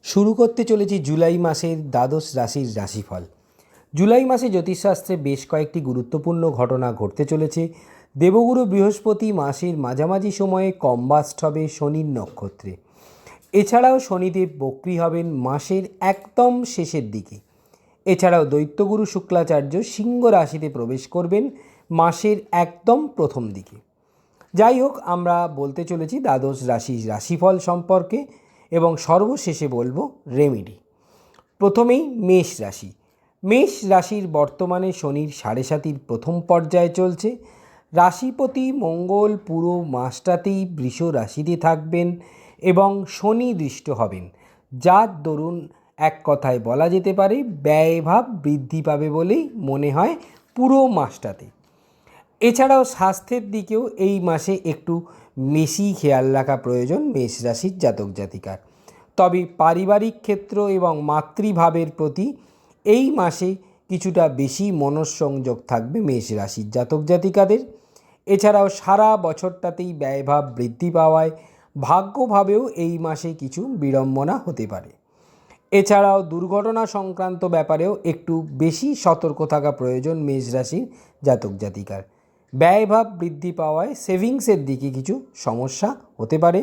শুরু করতে চলেছি জুলাই মাসের দ্বাদশ রাশির রাশিফল। জুলাই মাসে জ্যোতিষশাস্ত্রে বেশ কয়েকটি গুরুত্বপূর্ণ ঘটনা ঘটতে চলেছে। দেবগুরু বৃহস্পতি মাসের মাঝামাঝি সময়ে কম্বাস্ট হবে শনির নক্ষত্রে। এছাড়াও শনিদেব বক্রী হবেন মাসের একদম শেষের দিকে। এছাড়াও দৈত্যগুরু শুক্লাচার্য সিংহ রাশিতে প্রবেশ করবেন মাসের একদম প্রথম দিকে। যাই হোক, আমরা বলতে চলেছি দ্বাদশ রাশির রাশিফল সম্পর্কে এবং সর্বশেষে বলবো রেমেডি। প্রথমেই মেষ রাশি। মেষ রাশির বর্তমানে শনির 7.5 প্রথম পর্যায়ে চলছে। রাশিপতি মঙ্গল পুরো মাসটাতেই বৃষ রাশিতে থাকবেন এবং শনি দৃষ্ট হবেন, যার দরুন এক কথায় বলা যেতে পারে ব্যয়ভাব বৃদ্ধি পাবে বলেই মনে হয় পুরো মাসটাতে। এছাড়াও স্বাস্থ্যের দিকেও এই মাসে একটু বেশি খেয়াল রাখা প্রয়োজন মেষ রাশির জাতক জাতিকার। তবে পারিবারিক ক্ষেত্র এবং মাতৃভাবের প্রতি এই মাসে কিছুটা বেশি মনঃসংযোগ থাকবে মেষ রাশির জাতক জাতিকাদের। এছাড়াও সারা বছরটাতেই ব্যয়ভাব বৃদ্ধি পাওয়ায় ভাগ্যভাবেও এই মাসে কিছু বিড়ম্বনা হতে পারে। এছাড়াও দুর্ঘটনা সংক্রান্ত ব্যাপারেও একটু বেশি সতর্ক থাকা প্রয়োজন মেষ রাশির জাতক জাতিকার। ব্যয়ভাব বৃদ্ধি পাওয়ায় সেভিংসের দিকে কিছু সমস্যা হতে পারে,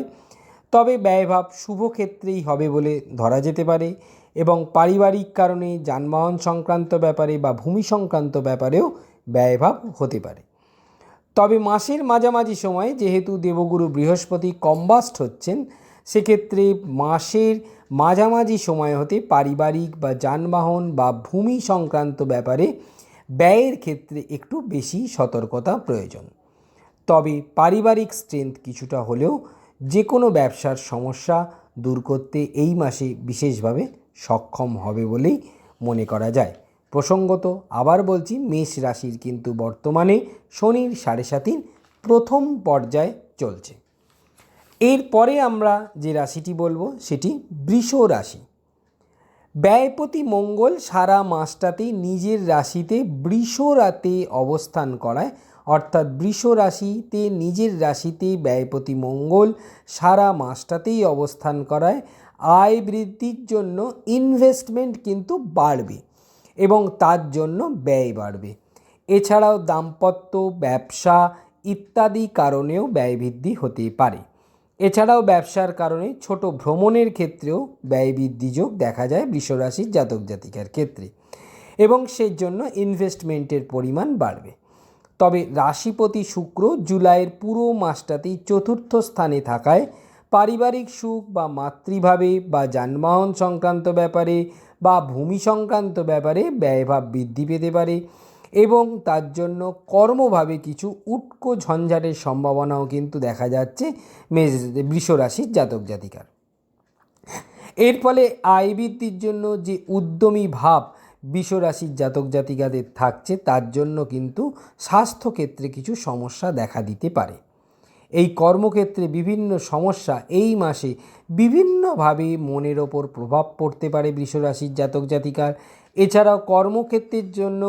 তবে ব্যয়ভাব শুভ ক্ষেত্রেই হবে বলে ধরা যেতে পারে এবং পারিবারিক কারণে যানবাহন সংক্রান্ত ব্যাপারে বা ভূমি সংক্রান্ত ব্যাপারেও ব্যয়ভাব হতে পারে। তবে মাসের মাঝামাঝি সময়ে যেহেতু দেবগুরু বৃহস্পতি কম্বাস্ট হচ্ছেন, সেক্ষেত্রে মাসের মাঝামাঝি সময় হতে পারিবারিক বা যানবাহন বা ভূমি সংক্রান্ত ব্যাপারে ব্যয়ের ক্ষেত্রে একটু বেশি সতর্কতা প্রয়োজন। তবে পারিবারিক স্ট্রেংথ কিছুটা হলেও যে কোনো ব্যবসার সমস্যা দূর করতে এই মাসে বিশেষভাবে সক্ষম হবে বলেই মনে করা যায়। প্রসঙ্গত আবার বলছি, মেষ রাশির কিন্তু বর্তমানে শনির 7.5 প্রথম পর্যায়ে চলছে। এরপরে আমরা যে রাশিটি বলবো সেটি বৃষ রাশি। ব্যয়পতি মঙ্গল সারা মাসটাতেই নিজের রাশিতে বৃষ রাতে অবস্থান করায়, অর্থাৎ বৃষ রাশিতে নিজের রাশিতে ব্যয়পতি মঙ্গল সারা মাসটাতেই অবস্থান করায় আয় বৃদ্ধির জন্য ইনভেস্টমেন্ট কিন্তু বাড়বে এবং তার জন্য ব্যয় বাড়বে। এছাড়াও দাম্পত্য, ব্যবসা ইত্যাদি কারণেও ব্যয় বৃদ্ধি হতে পারে। এছাড়াও ব্যবসার কারণে ছোট ভ্রমণের ক্ষেত্রেও ব্যয় বৃদ্ধি যোগ দেখা যায় বৃষরাশির জাতক জাতিকার ক্ষেত্রে এবং সেই জন্য ইনভেস্টমেন্টের পরিমাণ বাড়বে। তবে রাশিপতি শুক্র জুলাইয়ের পুরো মাসটাতেই চতুর্থ স্থানে থাকায় পারিবারিক সুখ বা মাতৃভাবে বা যানবাহন সংক্রান্ত ব্যাপারে বা ভূমি সংক্রান্ত ব্যাপারে ব্যয়ভাব বৃদ্ধি পেতে পারে এবং তার জন্য কর্মভাবে কিছু উটকো ঝঞ্ঝাটের সম্ভাবনাও কিন্তু দেখা যাচ্ছে বৃষ রাশির জাতক জাতিকার। এর ফলে আয় বৃদ্ধির জন্য যে উদ্যমী ভাব বৃষ রাশির জাতক জাতিকাদের থাকছে, তার জন্য কিন্তু স্বাস্থ্যক্ষেত্রে কিছু সমস্যা দেখা দিতে পারে। এই কর্মক্ষেত্রে বিভিন্ন সমস্যা এই মাসে বিভিন্নভাবে মনের ওপর প্রভাব পড়তে পারে বৃষ রাশির জাতক জাতিকার। এছাড়াও কর্মক্ষেত্রের জন্য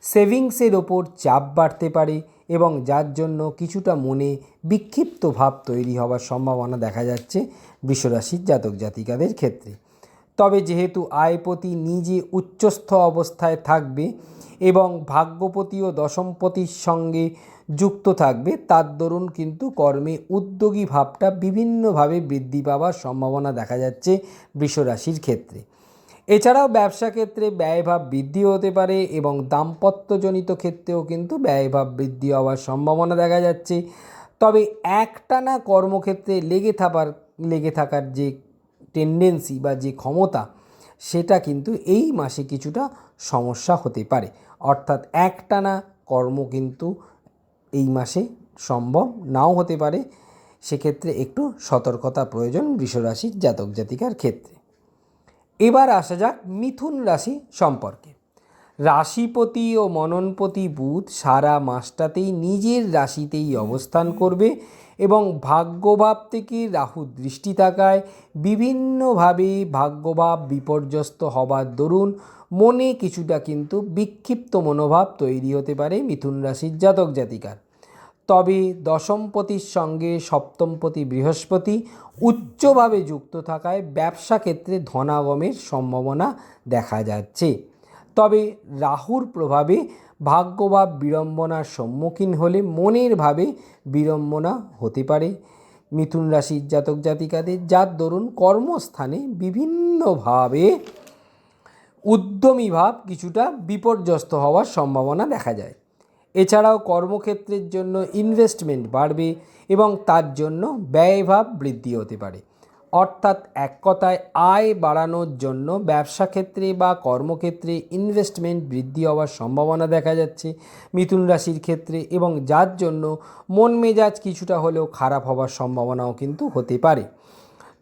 সেভিংসের ওপর চাপ বাড়তে পারে এবং যার জন্য কিছুটা মনে বিক্ষিপ্ত ভাব তৈরি হওয়ার সম্ভাবনা দেখা যাচ্ছে বৃষ রাশির জাতক জাতিকাদের ক্ষেত্রে। তবে যেহেতু আয়পতি নিজে উচ্চস্থ অবস্থায় থাকবে এবং ভাগ্যপতি ও দশমপতির সঙ্গে যুক্ত থাকবে, তার দরুন কিন্তু কর্মে উদ্যোগী ভাবটা বিভিন্নভাবে বৃদ্ধি পাওয়ার সম্ভাবনা দেখা যাচ্ছে বৃষ রাশির ক্ষেত্রে। এছাড়াও ব্যবসা ক্ষেত্রে ব্যয়ভাব বৃদ্ধি হতে পারে এবং দাম্পত্যজনিত ক্ষেত্রেও কিন্তু ব্যয়ভাব বৃদ্ধি হওয়ার সম্ভাবনা দেখা যাচ্ছে। তবে একটানা কর্মক্ষেত্রে লেগে থাকার যে টেন্ডেন্সি বা যে ক্ষমতা, সেটা কিন্তু এই মাসে কিছুটা সমস্যা হতে পারে। অর্থাৎ একটানা কর্ম কিন্তু এই মাসে সম্ভব নাও হতে পারে, সেক্ষেত্রে একটু সতর্কতা প্রয়োজন বৃষ রাশির জাতক জাতিকার ক্ষেত্রে। এবার আসা যাক মিথুন রাশি সম্পর্কে। রাশিপতি ও মননপতি বুধ সারা মাসটাতেই নিজের রাশিতেই অবস্থান করবে এবং ভাগ্যভাব থেকে রাহু দৃষ্টি থাকায় বিভিন্নভাবে ভাগ্যভাব বিপর্যস্ত হবার দরুন মনে কিছুটা কিন্তু বিক্ষিপ্ত মনোভাব তৈরি হতে পারে মিথুন রাশির জাতক জাতিকার। তবে দশমপতির সঙ্গে সপ্তমপতি বৃহস্পতি উচ্চভাবে যুক্ত থাকায় ব্যবসা ক্ষেত্রে ধনাগমের সম্ভাবনা দেখা যাচ্ছে। তবে রাহুর প্রভাবে ভাগ্যভাব বিড়ম্বনার সম্মুখীন হলে মনের ভাবে বিড়ম্বনা হতে পারে মিথুন রাশির জাতক জাতিকাদের, যার দরুন কর্মস্থানে বিভিন্নভাবে উদ্যমী ভাব কিছুটা বিপর্যস্ত হওয়ার সম্ভাবনা দেখা যায়। এছাড়াও কর্মক্ষেত্রের জন্য ইনভেস্টমেন্ট বাড়বে এবং তার জন্য ব্যয়ভাব বৃদ্ধি হতে পারে। অর্থাৎ এক কথায় আয় বাড়ানোর জন্য ব্যবসা ক্ষেত্রে বা কর্মক্ষেত্রে ইনভেস্টমেন্ট বৃদ্ধি হওয়ার সম্ভাবনা দেখা যাচ্ছে মিথুন রাশির ক্ষেত্রে, এবং যার জন্য মন মেজাজ কিছুটা হলেও খারাপ হওয়ার সম্ভাবনাও কিন্তু হতে পারে।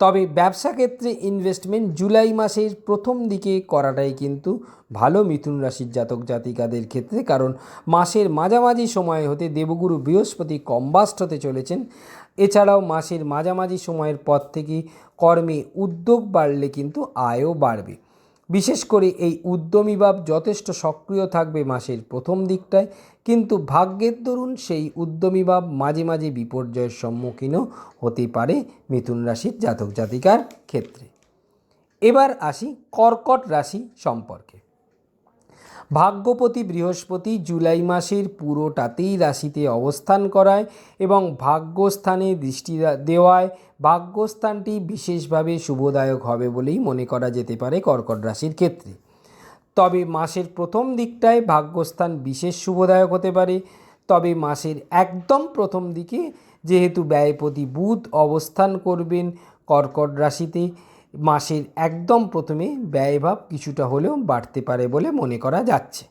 তবে ব্যবসা ক্ষেত্রে ইনভেস্টমেন্ট জুলাই মাসের প্রথম দিকে করাটাই কিন্তু ভালো মিথুন রাশির জাতক জাতিকাদের ক্ষেত্রে, কারণ মাসের মাঝামাঝি সময় হতে দেবগুরু বৃহস্পতি কম্বাস্ট হতে চলেছেন। এছাড়াও মাসের মাঝামাঝি সময়ের পর থেকে কর্মে উদ্যোগ বাড়লে কিন্তু আয়ও বাড়বে। বিশেষ করে এই উদ্যমী ভাব যথেষ্ট সক্রিয় থাকবে মাসের প্রথম দিকটায়, কিন্তু ভাগ্যের দরুন সেই উদ্যমী ভাব মাঝে মাঝে বিপর্যয়ের সম্মুখীনও হতে পারে মিথুন রাশির জাতক জাতিকার ক্ষেত্রে। এবার আসি কর্কট রাশি সম্পর্কে। ভাগ্যপতি বৃহস্পতি জুলাই মাসের পুরোটাতেই রাশিতে অবস্থান করায় এবং ভাগ্যস্থানে দৃষ্টি দেওয়ায় ভাগ্যস্থানটি বিশেষভাবে শুভদায়ক হবে বলেই মনে করা যেতে পারে কর্কট রাশির ক্ষেত্রে। তবে মাসের প্রথম দিকটায় ভাগ্যস্থান বিশেষ শুভদায়ক হতে পারে। তবে মাসের একদম প্রথম দিকে যেহেতু ব্যয়পতি বুধ অবস্থান করবেন কর্কট রাশিতে, মাসের একদম প্রথমে ব্যয়ভাব কিছুটা হলেও বাড়তে পারে বলে মনে করা যাচ্ছে।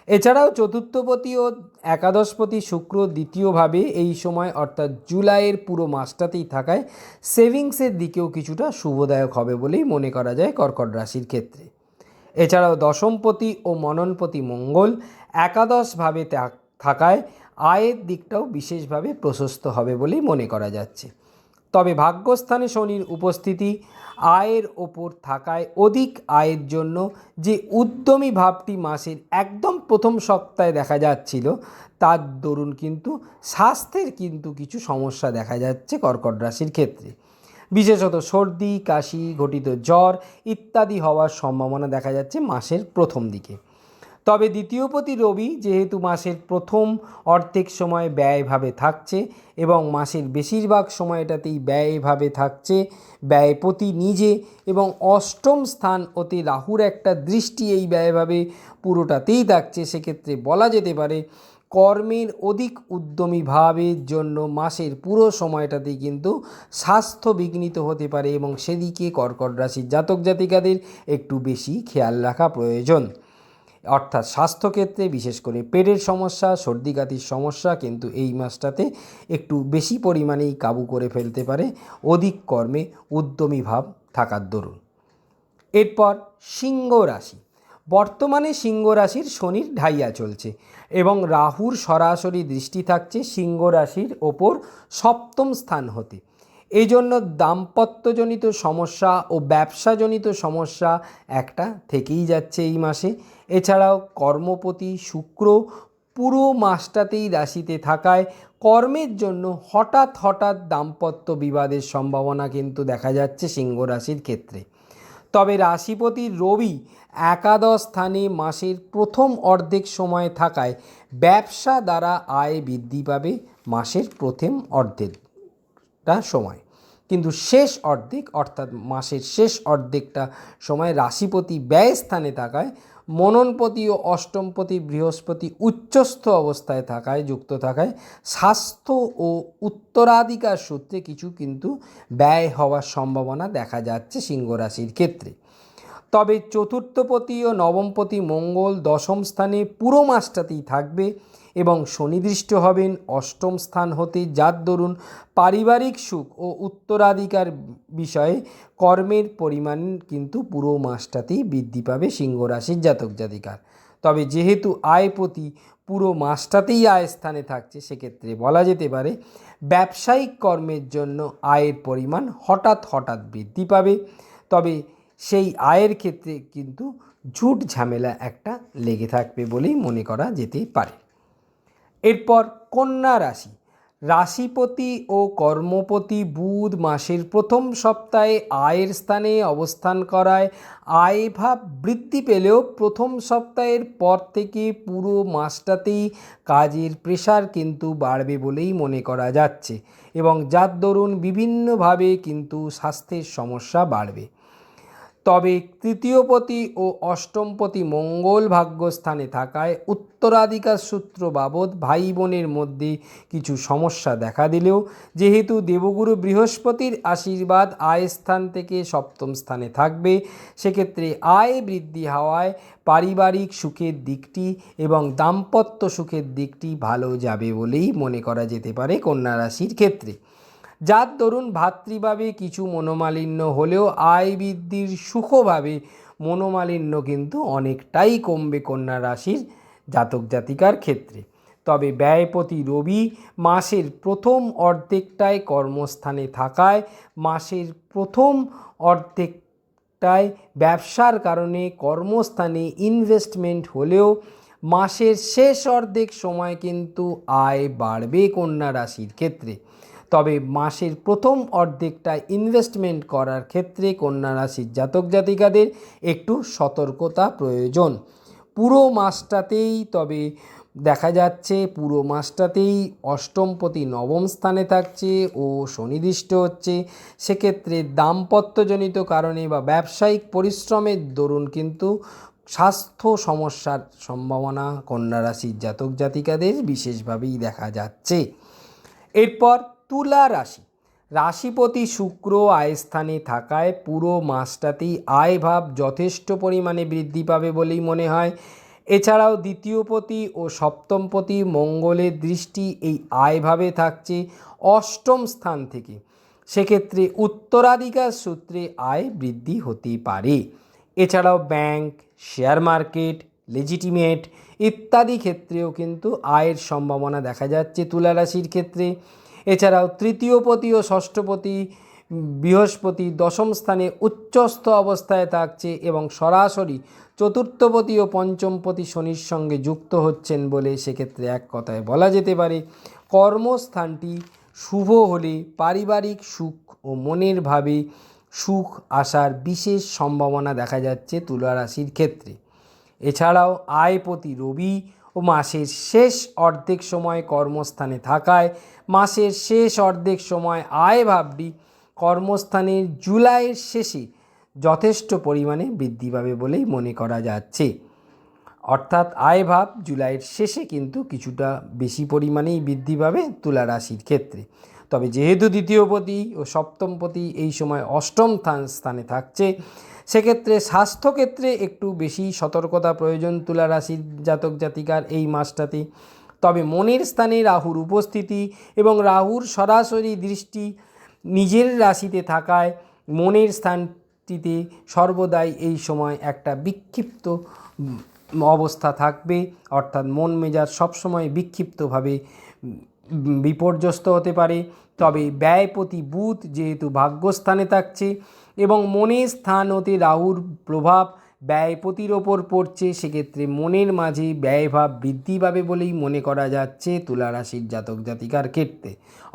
এছাড়াও চতুর্থপতি ও একাদশপতি শুক্র দ্বিতীয়ভাবে এই সময় অর্থাৎ জুলাইয়ের পুরো মাসটাতেই থাকায় সেভিংসের দিকেও কিছুটা শুভদায়ক হবে বলেই মনে করা যায় কর্কট রাশির ক্ষেত্রে। এছাড়াও দশমপতি ও মননপতি মঙ্গল একাদশভাবে থাকায় আয়ের দিকটাও বিশেষভাবে প্রশস্ত হবে বলেই মনে করা যাচ্ছে। তবে ভাগ্যস্থানে শনির উপস্থিতি আয়ের ওপর থাকায় অধিক আয়ের জন্য যে উদ্যমী ভাবটি মাসের একদম প্রথম সপ্তাহে দেখা যাচ্ছিল, তার দরুন কিন্তু স্বাস্থ্যের কিন্তু কিছু সমস্যা দেখা যাচ্ছে কর্কট রাশির ক্ষেত্রে। বিশেষত সর্দি কাশি ঘটিত জ্বর ইত্যাদি হওয়ার সম্ভাবনা দেখা যাচ্ছে মাসের প্রথম দিকে। তবে দ্বিতীয়পতি রবি যেহেতু মাসের প্রথম অর্ধেক সময় ব্যয়ভাবে থাকছে এবং মাসের বেশিরভাগ সময়টাতেই ব্যয়ভাবে থাকছে ব্যয়পতি নিজে, এবং অষ্টম স্থান অতি রাহুর একটা দৃষ্টি এই ব্যয়ভাবে পুরোটাতেই থাকছে, সেক্ষেত্রে বলা যেতে পারে কর্মের অধিক উদ্যমী ভাবের জন্য মাসের পুরো সময়টাতেই কিন্তু স্বাস্থ্য বিঘ্নিত হতে পারে এবং সেদিকে কর্কট রাশির জাতক জাতিকাদের একটু বেশি খেয়াল রাখা প্রয়োজন। অর্থাৎ স্বাস্থ্যক্ষেত্রে বিশেষ করে পেটের সমস্যা সর্দিকাতির সমস্যা কিন্তু এই মাসটাতে একটু বেশি পরিমাণেই কাবু করে ফেলতে পারে অধিক কর্মে উদ্যমী ভাব থাকার দরুন। এরপর সিংহ রাশি। বর্তমানে সিংহ রাশির শনির ঢাইয়া চলছে এবং রাহুর সরাসরি দৃষ্টি থাকছে সিংহ রাশির ওপর সপ্তম স্থান হতে। এই জন্য দাম্পত্যজনিত সমস্যা ও ব্যবসাজনিত সমস্যা একটা থেকেই যাচ্ছে এই মাসে। এছাড়াও কর্মপতি শুক্র পুরো মাসটাতেই রাশিতে থাকায় কর্মের জন্য হঠাৎ দাম্পত্য বিবাদের সম্ভাবনা কিন্তু দেখা যাচ্ছে সিংহ রাশির ক্ষেত্রে। তবে রাশিপতি রবি একাদশ স্থানে মাসের প্রথম অর্ধেক সময় থাকায় ব্যবসা দ্বারা আয় বৃদ্ধি পাবে মাসের প্রথম অর্ধেকটা সময়, কিন্তু শেষ অর্ধেক অর্থাৎ মাসের শেষ অর্ধেকটা সময় রাশিপতি ব্যয় স্থানে থাকায় মননপতি ও অষ্টমপতি বৃহস্পতি উচ্চস্থ অবস্থায় থাকায় যুক্ত থাকায় স্বাস্থ্য ও উত্তরাধিকার সূত্রে কিছু কিন্তু ব্যয় হওয়ার সম্ভাবনা দেখা যাচ্ছে সিংহ রাশির ক্ষেত্রে। তবে চতুর্থপতি ও নবমপতি মঙ্গল দশম স্থানে পুরো মাসটাতেই থাকবে এবং শনিদৃষ্ট হবেন অষ্টম স্থান হতে, যার দরুন পারিবারিক সুখ ও উত্তরাধিকার বিষয়ে কর্মের পরিমাণ কিন্তু পুরো মাসটাতেই বৃদ্ধি পাবে সিংহ রাশির জাতক জাতিকার। তবে যেহেতু আয়পতি পুরো মাসটাতেই আয় স্থানে থাকছে, সেক্ষেত্রে বলা যেতে পারে ব্যবসায়িক কর্মের জন্য আয়ের পরিমাণ হঠাৎ বৃদ্ধি পাবে। তবে সেই আয়ের ক্ষেত্রে কিন্তু ঝুট ঝামেলা একটা লেগে থাকবে বলেই মনে করা যেতে পারে। এরপর কন্যা রাশি, রাশিপতি ও কর্মপতি বুধ মাসের প্রথম সপ্তাহে আয়ের স্থানে অবস্থান করায় আয়ভাব বৃদ্ধি পেলেও প্রথম সপ্তাহের পর থেকে পুরো মাসটাতেই কাজের প্রেশার কিন্তু বাড়বে বলেই মনে করা যাচ্ছে এবং যার দরুন বিভিন্নভাবে কিন্তু স্বাস্থ্যের সমস্যা বাড়বে। তবে তৃতীয়পতি ও অষ্টমপতি মঙ্গল ভাগ্যস্থানে থাকায় উত্তরাধিকার সূত্র বাবদ ভাই বোনের মধ্যে কিছু সমস্যা দেখা দিলেও যেহেতু দেবগুরু বৃহস্পতির আশীর্বাদ আয় স্থান থেকে সপ্তম স্থানে থাকবে, সেক্ষেত্রে আয় বৃদ্ধি হওয়ায় পারিবারিক সুখের দিকটি এবং দাম্পত্য সুখের দিকটি ভালো যাবে বলেই মনে করা যেতে পারে কন্যা রাশির ক্ষেত্রে। যার দরুন ভাতৃভাবে কিছু মনোমালিন্য হলেও আয় বৃদ্ধির সুখভাবে মনোমালিন্য কিন্তু অনেকটাই কমবে কন্যা রাশির জাতক জাতিকার ক্ষেত্রে। তবে ব্যয়পতি রবি মাসের প্রথম অর্ধেকটায় কর্মস্থানে থাকায় মাসের প্রথম অর্ধেকটায় ব্যবসার কারণে কর্মস্থানে ইনভেস্টমেন্ট হলেও মাসের শেষ অর্ধেক সময় কিন্তু আয় বাড়বে কন্যা রাশির ক্ষেত্রে। তবে মাসের প্রথম অর্ধেকটায় ইনভেস্টমেন্ট করার ক্ষেত্রে কন্যা রাশির জাতক জাতিকাদের একটু সতর্কতা প্রয়োজন। পুরো মাসটাতেই তবে দেখা যাচ্ছে পুরো মাসটাতেই অষ্টমপতি নবম স্থানে থাকছে ও শনিদৃষ্ট হচ্ছে, সেক্ষেত্রে দাম্পত্যজনিত কারণে বা ব্যবসায়িক পরিশ্রমের দরুন কিন্তু স্বাস্থ্য সমস্যার সম্ভাবনা কন্যা রাশির জাতক জাতিকাদের বিশেষভাবেই দেখা যাচ্ছে। এরপর তুলা রাশি, রাশিপতি শুক্র আয়স্থানে থাকায় পুরো মাসটাতেই আয়ভাব যথেষ্ট পরিমাণে বৃদ্ধি পাবে বলেই মনে হয়। এছাড়াও দ্বিতীয়পতি ও সপ্তমপতি মঙ্গলের দৃষ্টি এই আয়ভাবে থাকছে অষ্টম স্থান থেকে, সেক্ষেত্রে উত্তরাধিকার সূত্রে আয় বৃদ্ধি হতে পারে। এছাড়াও ব্যাংক, শেয়ার মার্কেট, লেজিটিমেট ইত্যাদি ক্ষেত্রেও কিন্তু আয়ের সম্ভাবনা দেখা যাচ্ছে তুলা রাশির ক্ষেত্রে। এছাড়াও তৃতীয়পতি ও ষষ্ঠপতি বৃহস্পতি দশম স্থানে উচ্চস্থ অবস্থায় থাকছে এবং সরাসরি চতুর্থপতি ও পঞ্চমপতি শনির সঙ্গে যুক্ত হচ্ছেন বলে সেক্ষেত্রে এক কথায় বলা যেতে পারে কর্মস্থানটি শুভ হলে পারিবারিক সুখ ও মনের ভাবে সুখ আসার বিশেষ সম্ভাবনা দেখা যাচ্ছে তুলা রাশির ক্ষেত্রে। এছাড়াও আয়পতি রবি ও মাসের শেষ অর্ধেক সময় কর্মস্থানে থাকায় মাসের শেষ অর্ধেক সময় আয়ভাবটি কর্মস্থানের জুলাইয়ের শেষে যথেষ্ট পরিমাণে বৃদ্ধি পাবে বলেই মনে করা যাচ্ছে। অর্থাৎ আয়ভাব জুলাইয়ের শেষে কিন্তু কিছুটা বেশি পরিমাণেই বৃদ্ধি পাবে তুলা রাশির ক্ষেত্রে। তবে যেহেতু দ্বিতীয়পতি ও সপ্তমপতি এই সময় অষ্টম স্থানে থাকছে, সেক্ষেত্রে স্বাস্থ্যক্ষেত্রে একটু বেশি সতর্কতা প্রয়োজন তুলা রাশির জাতক জাতিকার এই মাসটাতে। তবে মনের স্থানে রাহুর উপস্থিতি এবং রাহুর সরাসরি দৃষ্টি নিজের রাশিতে থাকায় মনের স্থানটিতে সর্বদাই এই সময় একটা বিক্ষিপ্ত অবস্থা থাকবে, অর্থাৎ মন মেজাজ সবসময় বিক্ষিপ্তভাবে বিপর্যস্ত হতে পারে। তবে ব্যয়পতি বুধ যেহেতু ভাগ্যস্থানে থাকছে এবং মনের স্থান হতে রাহুর প্রভাব ব্যয়পতির ওপর পড়ছে, সেক্ষেত্রে মনের মাঝে ব্যয়ভাব বৃদ্ধি পাবে বলেই মনে করা যাচ্ছে তুলা রাশির জাতক জাতিকার ক্ষেত্রে।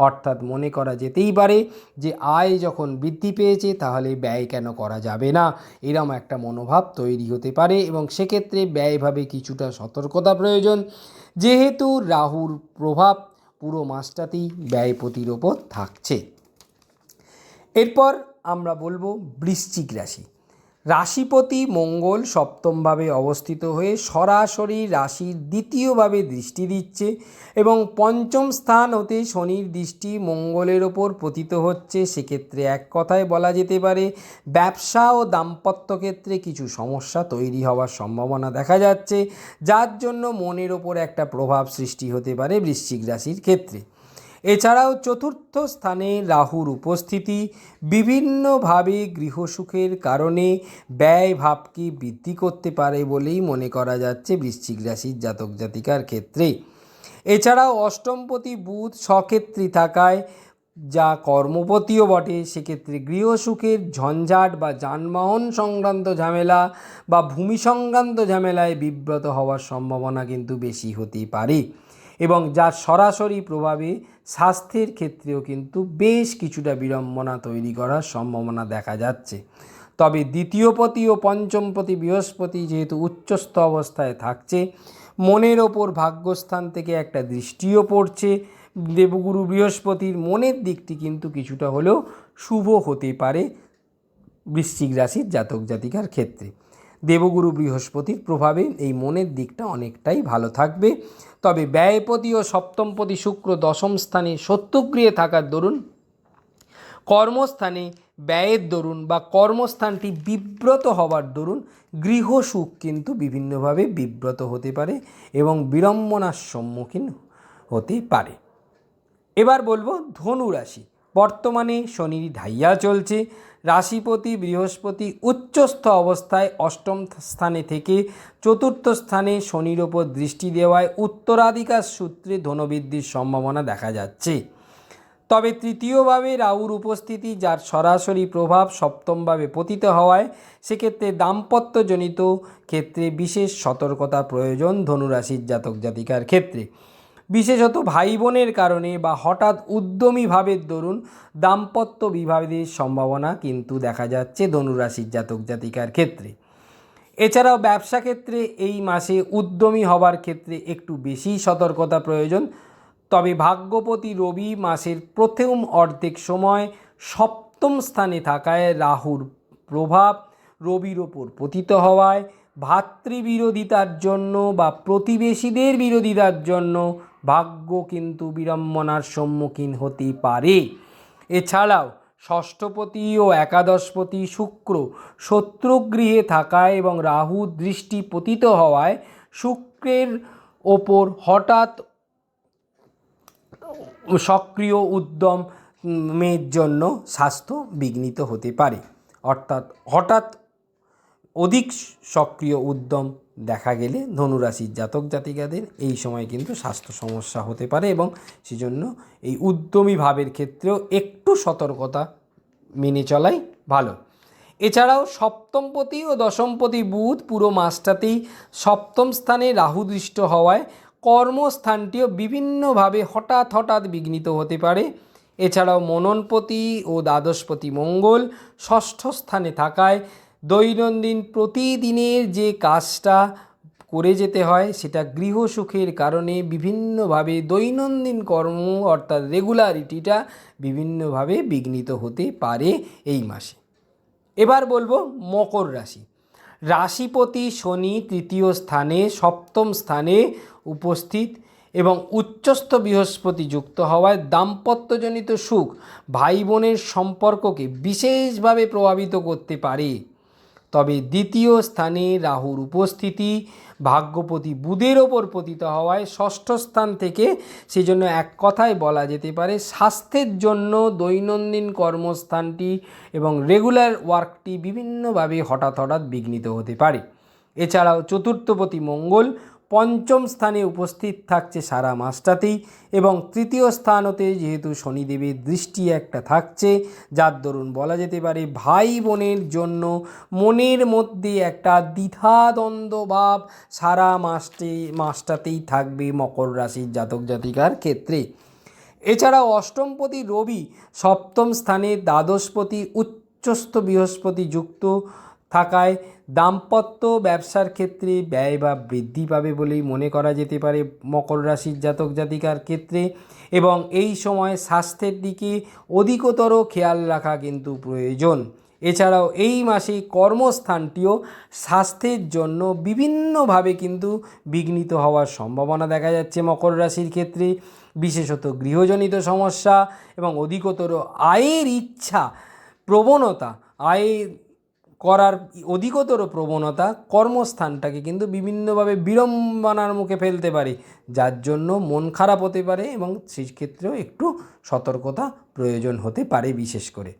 অর্থাৎ মনে করা যেতেই পারে যে আয় যখন বৃদ্ধি পেয়েছে তাহলে ব্যয় কেন করা যাবে না, এরম একটা মনোভাব তৈরি হতে পারে এবং সেক্ষেত্রে ব্যয়ভাবে কিছুটা সতর্কতা প্রয়োজন, যেহেতু রাহুর প্রভাব পুরো মাসটাতেই ব্যয়পতির ওপর থাকছে। এরপর আমরা বলবো বৃশ্চিক রাশি, রাশিপতি মঙ্গল সপ্তমভাবে অবস্থিত হয়ে সরাসরি রাশির দ্বিতীয়ভাবে দৃষ্টি দিচ্ছে এবং পঞ্চম স্থান হতে শনির দৃষ্টি মঙ্গলের ওপর পতিত হচ্ছে। সেক্ষেত্রে এক কথায় বলা যেতে পারে ব্যবসা ও দাম্পত্য ক্ষেত্রে কিছু সমস্যা তৈরি হওয়ার সম্ভাবনা দেখা যাচ্ছে, যার জন্য মনের ওপর একটা প্রভাব সৃষ্টি হতে পারে বৃশ্চিক রাশির ক্ষেত্রে। এছাড়াও চতুর্থ স্থানে রাহুর উপস্থিতি বিভিন্নভাবে গৃহসুখের কারণে ব্যয়ভাবকে বৃদ্ধি করতে পারে বলেই মনে করা যাচ্ছে বৃশ্চিক রাশির জাতক জাতিকার ক্ষেত্রে। এছাড়াও অষ্টমপতি বুধ স্বক্ষেত্রী থাকায় যা কর্মপতিও বটে, সেক্ষেত্রে গৃহসুখের ঝঞ্ঝাট বা যানবাহন সংক্রান্ত ঝামেলা বা ভূমি সংক্রান্ত ঝামেলায় বিব্রত হওয়ার সম্ভাবনা কিন্তু বেশি হতে পারে। এবং যার সরাসরি প্রভাবে স্বাস্থ্যের ক্ষেত্রেও কিন্তু বেশ কিছুটা বিড়ম্বনা তৈরি করার সম্ভাবনা দেখা যাচ্ছে। তবে দ্বিতীয়পতি ও পঞ্চমপতি বৃহস্পতি যেহেতু উচ্চস্থ অবস্থায় থাকছে, মনের ওপর ভাগ্যস্থান থেকে একটা দৃষ্টিও পড়ছে, দেবগুরু বৃহস্পতির মনের দিকটি কিন্তু কিছুটা হলেও শুভ হতে পারে বৃশ্চিক রাশির জাতক জাতিকার ক্ষেত্রে। দেবগুরু বৃহস্পতির প্রভাবে এই মনের দিকটা অনেকটাই ভালো থাকবে। তবে ব্যয়পতি ও সপ্তমপতি শুক্র দশম স্থানে শত্রুগৃহে থাকার দরুন, কর্মস্থানে ব্যয়ের দরুন বা কর্মস্থানটি বিব্রত হওয়ার দরুন গৃহসুখ কিন্তু বিভিন্নভাবে বিব্রত হতে পারে এবং বিড়ম্বনার সম্মুখীন হতে পারে। এবার বলবো ধনু রাশি। বর্তমানে শনির ঢাইয়া চলছে। রাশিপতি বৃহস্পতি উচ্চস্থ অবস্থায় অষ্টম স্থানে থেকে চতুর্থ স্থানে শনির ওপর দৃষ্টি দেওয়ায় উত্তরাধিকার সূত্রে ধনবৃদ্ধির সম্ভাবনা দেখা যাচ্ছে। তবে তৃতীয়ভাবে রাহুর উপস্থিতি, যার সরাসরি প্রভাব সপ্তমভাবে পতিত হওয়ায় সেক্ষেত্রে দাম্পত্যজনিত ক্ষেত্রে বিশেষ সতর্কতা প্রয়োজন ধনুরাশির জাতক জাতিকার ক্ষেত্রে। বিশেষত ভাই বোনের কারণে বা হঠাৎ উদ্যমী ভাবের দরুন দাম্পত্য বিবাদের সম্ভাবনা কিন্তু দেখা যাচ্ছে ধনুরাশির জাতক জাতিকার ক্ষেত্রে। এছাড়াও ব্যবসা ক্ষেত্রে এই মাসে উদ্যমী হবার ক্ষেত্রে একটু বেশি সতর্কতা প্রয়োজন। তবে ভাগ্যপতি রবি মাসের প্রথম অর্ধেক সময় সপ্তম স্থানে থাকায় রাহুর প্রভাব রবির ওপর পতিত হওয়ায় ভাতৃবিরোধিতার জন্য বা প্রতিবেশীদের বিরোধিতার জন্য ভাগ্য কিন্তু বিড়ম্বনার সম্মুখীন হতে পারে। এছাড়াও ষষ্ঠপতি ও একাদশপতি শুক্র শত্রুগৃহে থাকায় এবং রাহু দৃষ্টি পতিত হওয়ায় শুক্রের ওপর হঠাৎ সক্রিয় উদ্যমের জন্য স্বাস্থ্য বিঘ্নিত হতে পারে। অর্থাৎ হঠাৎ অধিক সক্রিয় উদ্যম দেখা গেলে ধনুরাশির জাতক জাতিকাদের এই সময় কিন্তু স্বাস্থ্য সমস্যা হতে পারে এবং সেজন্য এই উদ্যমী ভাবের ক্ষেত্রেও একটু সতর্কতা মেনে চলাই ভালো। এছাড়াও সপ্তমপতি ও দশমপতি বুধ পুরো মাসটাতেই সপ্তম স্থানে রাহুদৃষ্ট হওয়ায় কর্মস্থানটিও বিভিন্নভাবে হঠাৎ বিঘ্নিত হতে পারে। এছাড়াও মননপতি ও দ্বাদশপতি মঙ্গল ষষ্ঠ স্থানে থাকায় দৈনন্দিন প্রতিদিনের যে কাজটা করে যেতে হয় সেটা গৃহসুখের কারণে বিভিন্নভাবে দৈনন্দিন কর্ম অর্থাৎ রেগুলারিটিটা বিভিন্নভাবে বিঘ্নিত হতে পারে এই মাসে। এবার বলবো মকর রাশি। রাশিপতি শনি তৃতীয় স্থানে সপ্তম স্থানে উপস্থিত এবং উচ্চস্থ বৃহস্পতি যুক্ত হওয়ায় দাম্পত্যজনিত সুখ ভাই বোনের সম্পর্ককে বিশেষভাবে প্রভাবিত করতে পারে। তবে দ্বিতীয় স্থানে রাহুর উপস্থিতি ভাগ্যপতি বুধের ওপর পতিত হওয়ায় ষষ্ঠ স্থান থেকে সেজন্য এক কথায় বলা যেতে পারে স্বাস্থ্যের জন্য দৈনন্দিন কর্মস্থানটি এবং রেগুলার ওয়ার্কটি বিভিন্নভাবে হঠাৎ বিঘ্নিত হতে পারে। এছাড়াও চতুর্থপতি মঙ্গল পঞ্চম স্থানে উপস্থিত থাকছে সারা মাসটাতেই এবং তৃতীয় স্থান হতে যেহেতু শনিদেবের দৃষ্টি একটা থাকছে, যার দরুন বলা যেতে পারে ভাই বোনের জন্য মনের মধ্যে একটা দ্বিধাদ্বন্দ্ব ভাব সারা মাসটাতেই থাকবে মকর রাশির জাতক জাতিকার ক্ষেত্রে। এছাড়াও অষ্টমপতি রবি সপ্তম স্থানে দ্বাদশপতি উচ্চস্থ বৃহস্পতি যুক্ত থাকায় দাম্পত্য ব্যবসার ক্ষেত্রে ব্যয় বা বৃদ্ধি পাবে বলেই মনে করা যেতে পারে মকর রাশির জাতক জাতিকার ক্ষেত্রে এবং এই সময় স্বাস্থ্যের দিকে অধিকতর খেয়াল রাখা কিন্তু প্রয়োজন। এছাড়াও এই মাসে কর্মস্থানটিও স্বাস্থ্যের জন্য বিভিন্নভাবে কিন্তু বিঘ্নিত হওয়ার সম্ভাবনা দেখা যাচ্ছে মকর রাশির ক্ষেত্রে। বিশেষত গৃহজনিত সমস্যা এবং অধিকতর আয়ের ইচ্ছা প্রবণতা, আয় করার অধিকতর প্রবণতা কর্মস্থানটাকে কিন্তু বিভিন্নভাবে বিড়ম্বনার মুখে ফেলতে পারে, যার জন্য মন খারাপ হতে পারে এবং সেই ক্ষেত্রেও একটু সতর্কতা প্রয়োজন হতে পারে বিশেষ করে।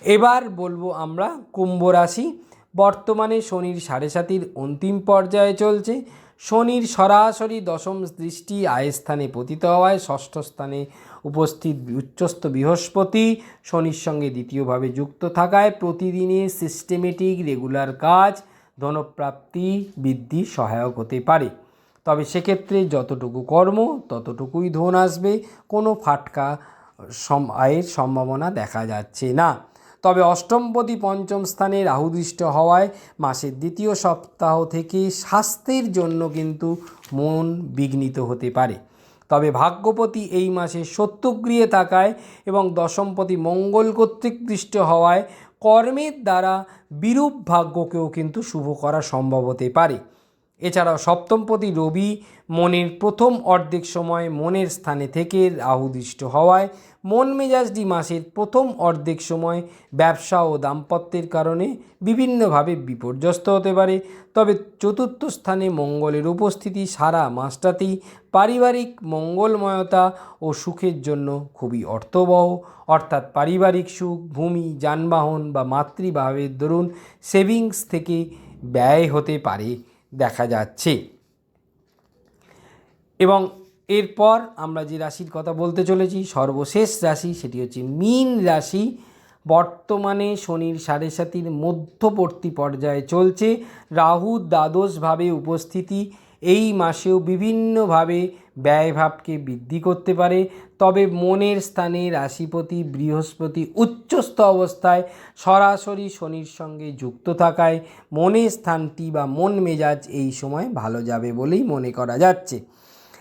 এবার বলবো আমরা কুম্ভ রাশি। বর্তমানে শনির 7.5 অন্তিম পর্যায়ে চলছে। শনির সরাসরি দশম দৃষ্টি আয়স্থানে পতিত হওয়ায় ষষ্ঠ স্থানে উপস্থিত উচ্চস্থ বৃহস্পতি শনির সঙ্গে দ্বিতীয়ভাবে যুক্ত থাকায় প্রতিদিনের সিস্টেমেটিক রেগুলার কাজ ধনপ্রাপ্তি বৃদ্ধি সহায়ক হতে পারে। তবে সেক্ষেত্রে যতটুকু কর্ম ততটুকুই ধন আসবে, কোনো ফাটকা আয়ের সম্ভাবনা দেখা যাচ্ছে না। তবে অষ্টমপতি পঞ্চম স্থানে রাহুদৃষ্ট হওয়ায় মাসের দ্বিতীয় সপ্তাহ থেকে স্বাস্থ্যের জন্য কিন্তু মন বিঘ্নিত হতে পারে। তবে ভাগ্যপতি এই মাসে শত্রুগৃহে থাকায় এবং দশমপতি মঙ্গল কর্তৃক দৃষ্ট হওয়ায় কর্মের দ্বারা বিরূপ ভাগ্যকেও কিন্তু শুভ করা সম্ভব হতে পারে। এছাড়াও সপ্তমপতি রবি মনের প্রথম অর্ধেক সময় মনের স্থানে থেকে রাহুদৃষ্ট হওয়ায় মন মেজাজটি মাসের প্রথম অর্ধেক সময় ব্যবসা ও দাম্পত্যের কারণে বিভিন্নভাবে বিপর্যস্ত হতে পারে। তবে চতুর্থ স্থানে মঙ্গলের উপস্থিতি সারা মাসটাতেই পারিবারিক মঙ্গলময়তা ও সুখের জন্য খুবই অর্থবহ, অর্থাৎ পারিবারিক সুখ, ভূমি, যানবাহন বা মাতৃভাবের দরুন সেভিংস থেকে ব্যয় হতে পারে দেখা যাচ্ছে। এবং এরপর আমরা যে রাশির কথা বলতে চলেছি, সর্বশেষ রাশি, সেটি হচ্ছে মীন রাশি। বর্তমানে শনির 7.5 মধ্যবর্তী পর্যায়ে চলছে। রাহু দ্বাদশভাবে উপস্থিতি এই মাসেও বিভিন্নভাবে ব্যয়ভাবকে বৃদ্ধি করতে পারে। তবে মনের স্থানে রাশিপতি বৃহস্পতি উচ্চস্থ অবস্থায় সরাসরি শনির সঙ্গে যুক্ত থাকায় মনের স্থানটি বা মন মেজাজ এই সময় ভালো যাবে বলেই মনে করা যাচ্ছে।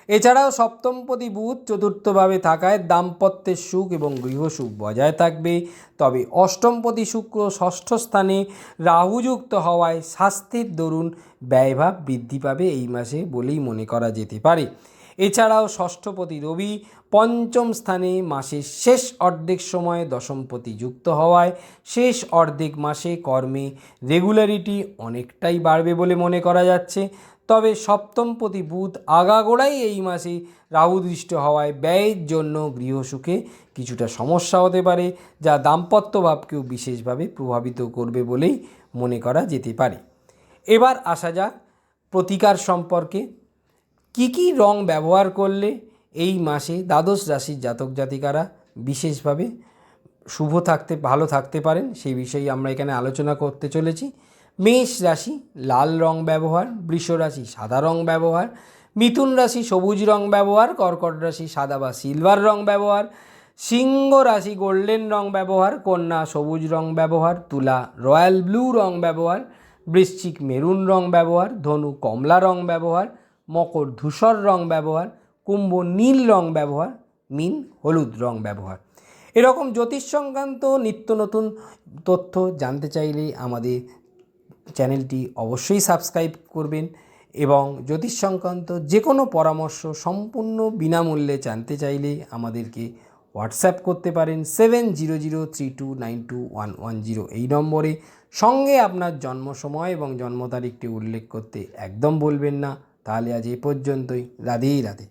এছাড়াও সপ্তমপতি বুধ চতুর্থভাবে থাকায় দাম্পত্যের সুখ এবং গৃহসুখ বজায় থাকবে। তবে অষ্টমপতি শুক্র ষষ্ঠ স্থানে রাহুযুক্ত হওয়ায় স্বাস্থ্যের দরুন ব্যয়ভাব বৃদ্ধি পাবে এই মাসে বলেই মনে করা যেতে পারে। এছাড়াও ষষ্ঠপতি রবি পঞ্চম স্থানে মাসের শেষ অর্ধেক সময় দশমপতি যুক্ত হওয়ায় শেষ অর্ধেক মাসে কর্মে রেগুলারিটি অনেকটাই বাড়বে বলে মনে করা যাচ্ছে। তবে সপ্তমপতি বুধ আগাগোড়াই এই মাসে রাহুদৃষ্ট হওয়ায় ব্যয়ের জন্য গৃহসুখে কিছুটা সমস্যা হতে পারে, যা দাম্পত্য ভাবকেও বিশেষভাবে প্রভাবিত করবে বলেই মনে করা যেতে পারে। এবার আসা যাক প্রতিকার সম্পর্কে। কি কি রং ব্যবহার করলে এই মাসে দ্বাদশ রাশির জাতক জাতিকারা বিশেষভাবে শুভ থাকতে ভালো থাকতে পারেন সেই বিষয়ে আমরা এখানে আলোচনা করতে চলেছি। মেষ রাশি লাল রং ব্যবহার, বৃষ রাশি সাদা রং ব্যবহার, মিথুন রাশি সবুজ রং ব্যবহার, কর্কট রাশি সাদা বা সিলভার রং ব্যবহার, সিংহ রাশি গোল্ডেন রং ব্যবহার, কন্যা সবুজ রং ব্যবহার, তুলা রয়্যাল ব্লু রং ব্যবহার, বৃশ্চিক মেরুন রং ব্যবহার, ধনু কমলা রং ব্যবহার, মকর ধূসর রং ব্যবহার, কুম্ভ নীল রং ব্যবহার, মীন হলুদ রং ব্যবহার। এরকম জ্যোতিষ সংক্রান্ত নিত্য নতুন তথ্য জানতে চাইলে আমাদের চ্যানেলটি অবশ্যই সাবস্ক্রাইব করবেন এবং জ্যোতিষ সংক্রান্ত যে কোনো পরামর্শ সম্পূর্ণ বিনামূল্যে জানতে চাইলে আমাদেরকে হোয়াটসঅ্যাপ করতে পারেন 7003292110 এই নম্বরে। সঙ্গে আপনার জন্ম সময় এবং জন্ম তারিখটি উল্লেখ করতে একদম বলবেন না। তাহলে আজ এই পর্যন্তই। রাধে রাধে।